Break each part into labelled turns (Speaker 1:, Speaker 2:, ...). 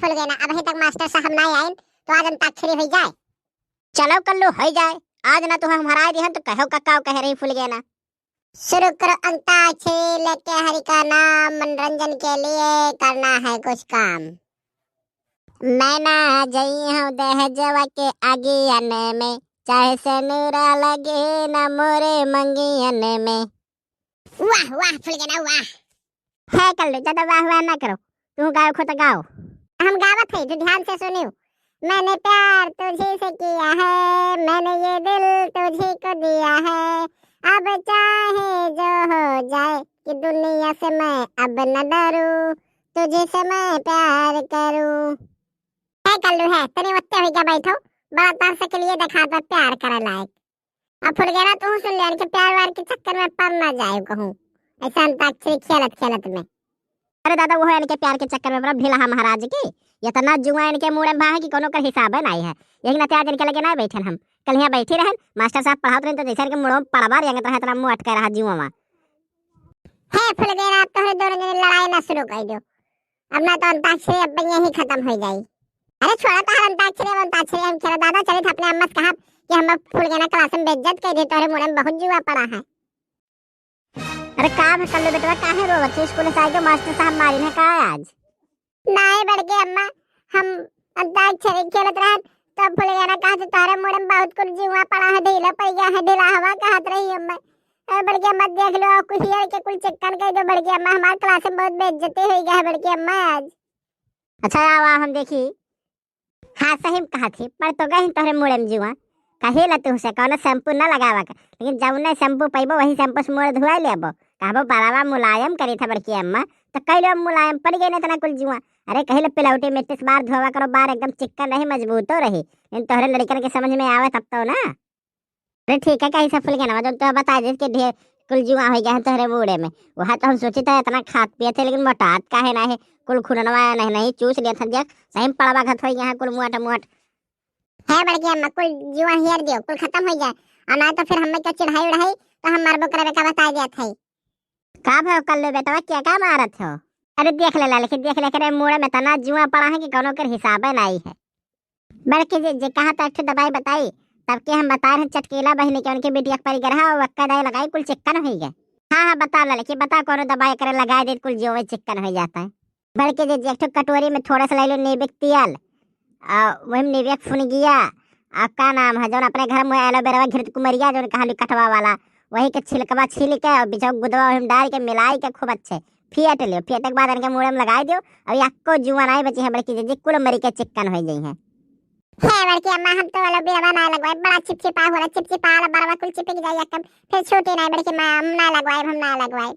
Speaker 1: Full गए ना, अभी तक मास्टर साहब ना आए तो आज अंताक्षरी हो जाए।
Speaker 2: चलो कल्लू हो जाए, आज ना तो हम हरा दिहन तो कहो कक्का कह रही फुल गए ना।
Speaker 1: शुरू करो अंताक्षरी लेके हरि का नाम, मनोरंजन के लिए करना है कुछ काम।
Speaker 2: मैं ना जई हूँ दहजवा के आगियन में, चाहे से नूरा लगे न मोरे मंगियन में।
Speaker 1: वाह वाह फुल गए ना, वाह।
Speaker 2: है कल्लू ज्यादा वाह वाह ना करो, तू गाओ खुद गाओ।
Speaker 1: हम गावत है तो ध्यान से सुनियो। मैंने प्यार तुझे से किया है, मैंने ये दिल तुझे को दिया है, अब चाहे जो हो जाए कि दुनिया से मैं अब न डरूं, तुझे से मैं प्यार करूं। है कल्लू है, तने वत्ते हो क्या बैठो, बड़ा तरस के लिए देखा तो प्यार करे लायक। अब फुल गया ना तू सुन ले कि प्यार वार के चक्कर में पड़ ना जाए कहूं, ऐसा अंताक्षरी खेलत खेलत में।
Speaker 2: अरे दादा वो है इनके प्यार के चक्कर में बड़ा भिला महाराज की, ये तना जुआ इनके मुंह में भाग की कोनो कर हिसाब नहीं है। यही ना आज इनके लगे ना बैठे हम, कल यहाँ बैठे रहन मास्टर साहब पढ़ाते रहे तो जैसे इनके मुंह में पड़वा रहे तो इतना मुंह अटका रहा जुआ में।
Speaker 1: है फुल गया ना, तो दोनों जने लड़ाई ना शुरू कर दो, अब ना तो अंताक्षरी अब यही खत्म हो जाए। अरे छोड़ा तो अंताक्षरी हम खेला दादा, चले थे अपने अम्मा से कहा कि हम अब फुल गया ना क्लास में बेइज्जत कर दे, तोरे मुंह में बहुत जुआ पड़ा है।
Speaker 2: अरे का है कल्लू बेटा, का है रो बच्चे स्कूल से आके मास्टर साहब मारी है का आज?
Speaker 1: नहीं बढ़ के अम्मा, हम अंताक्षरी खेलत रहे तो फुल गया ना कहा तोरे मुंह में बहुत कुछ जुआ पड़ा है, ढीला पड़ गया है, ढीला हवा कहत रही अम्मा। बढ़ के अम्मा देख लो कुछ यार के कुल चिक्कन कर दो, बढ़ के अम्मा हमारे क्लास में बहुत बेइज्जती हो गया है बढ़ के अम्मा आज।
Speaker 2: अच्छा आवा हम देखी। हाँ सही कहा थी, पर तो गई तोहरे मुड़े में जुआ कहे ला तू से कौन शैम्पू ना लगावा का, लेकिन जब ना शैम्पू पैबो वही शैम्पू से मुड़ धुआ लेबो, कहबो बराबर मुलायम करी था बड़की अम्मा, तो कई लोग मुलायम पड़ गए ना तना कुल जुआ। अरे कहे लो पिलौटी मिट्टी से बार धोवा करो, बार एकदम चिक्कन रही मजबूत हो रही, लेकिन तोहरे लड़कन के समझ में आवे तब तो ना। अरे ठीक है कहीं से फुल गया ना, जो तो बता दे कि ढेर कुल जुआ हो गया है तोहरे बूढ़े में, वहाँ तो हम सोचे थे इतना खात पिए थे लेकिन मोटात का है ना है, कुल खुनवा नहीं नहीं चूस लिया था देख सही में पड़वा घत हो गया है कुल मुआट मुआट।
Speaker 1: है बढ़ के अम्मा कुल जुआ हेर दियो, कुल खत्म हो जाए, और ना तो फिर हमें क्या चिढ़ाई उड़ाई तो हम मारबो करे का बता दिया था।
Speaker 2: का भयो कल्लू बेटा क्या का मारत हो? अरे देख ले ला, लेकिन देख ले करे मुड़े में तना जुआ पड़ा है कि कोनो कर हिसाब नहीं है। बल्कि जे कहा था एक दवाई बताई, तब के हम बता रहे चटकीला बहनी के उनके बेटिया पर ग्रह और वक्का दवाई लगाई कुल चिक्कन हो गया। हाँ हाँ बता ला, लेकिन बता कौन दवाई करे लगा दे कुल जो चिक्कन हो जाता है। बल्कि जे एक कटोरी में थोड़ा सा ले लो नीबिक तेल, वही नीबिक फुनगिया, का नाम है जो अपने घर में एलोवेरा घृत कुमरिया जो कहा कटवा वाला, वही के छिलकवा छिल के और बिचौ गुदवा में डाल के मिलाई के खूब अच्छे फेंट लियो, फेंटे के बाद इनके मुंह में लगा दियो, अब यक्को जुआ नहीं बची है बल्कि जे कुल मरी के चिक्कन हो गई है।
Speaker 1: है बल्कि अम्मा हम तो एलोवेरा ना लगवाए, बड़ा चिपचिपा हो रहा, चिपचिपा वाला बरवा कुल चिपक जाए कब फिर छोटे नहीं बल्कि हम ना लगवाए, हम ना लगवाए।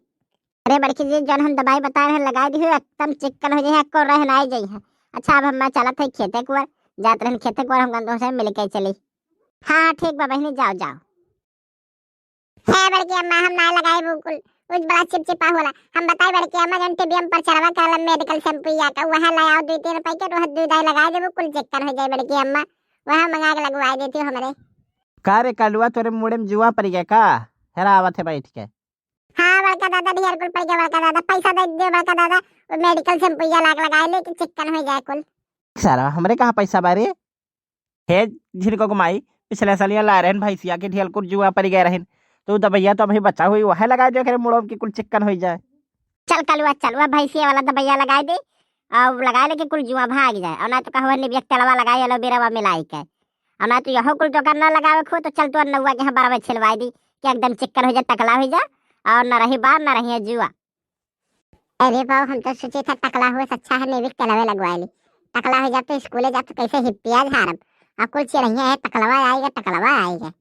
Speaker 2: अरे बड़की जी जन हम दवाई बता रहे हैं लगा दी हो एकदम चिक्कन हो जाए, एक्को रह ना जाई है। अच्छा अब हम चला था खेते कुआर, जाते रहे खेते कुआर हम दोनों से मिल के चली। हाँ ठीक बा बहनी जाओ जाओ।
Speaker 1: है बल्कि अम्मा हम ना लगाए बिल्कुल, कुछ बड़ा चिपचिपा होला, हम बताई बल्कि अम्मा जन टीबीएम पर चढ़वा कर मेडिकल शैम्पू या का वहां लाओ 2-3 पैकेट, वहां दूध लगा दे कुल चिक्कन हो जाए बल्कि अम्मा, वहां मंगा के लगवा देती हो हमरे।
Speaker 3: का रे कलुआ तोरे मुड़े में जुआ पड़ गया का? हेरा आवत है बैठ के।
Speaker 1: हाँ बड़का दादा ढेर कुल पड़ गया, बड़का दादा पैसा दे दे बड़का दादा, वो मेडिकल शैम्पू या लगा ले कि चिक्कन हो जाए कुल।
Speaker 3: सारा हमरे कहाँ पैसा बारे हे झिनको घुमाई, पिछले साल ला रहन भैंसिया के ढेल कुल जुआ पड़ गए रहन, तो दबैया तो अभी बचा हुई वह लगा दे करे मुड़ो की कुल चिक्कन हो जाए।
Speaker 2: चल कलुआ चल वह भैंसिया वाला दबैया लगा दे और लगा ले कि कुल जुआ भाग जाए, और ना तो कहवा निबियक तेलवा लगाई एलोवेरा मिलाई के, और ना तो यहो कुल तो करना लगावे खो तो चल तो नौवा के बराबर छिलवाई दी कि एकदम चिक्कन हो जाए, टकला हो जाए और न रही बार न रही जुआ।
Speaker 1: अरे बाबू हम तो सोचे था टकला हुआ अच्छा है नेविक तेलवे लगवा ली, टकला हो जाते स्कूले जाते कैसे हिप्पिया झारब, अब कुल चिड़िया है टकलवा आएगा टकलवा आएगा।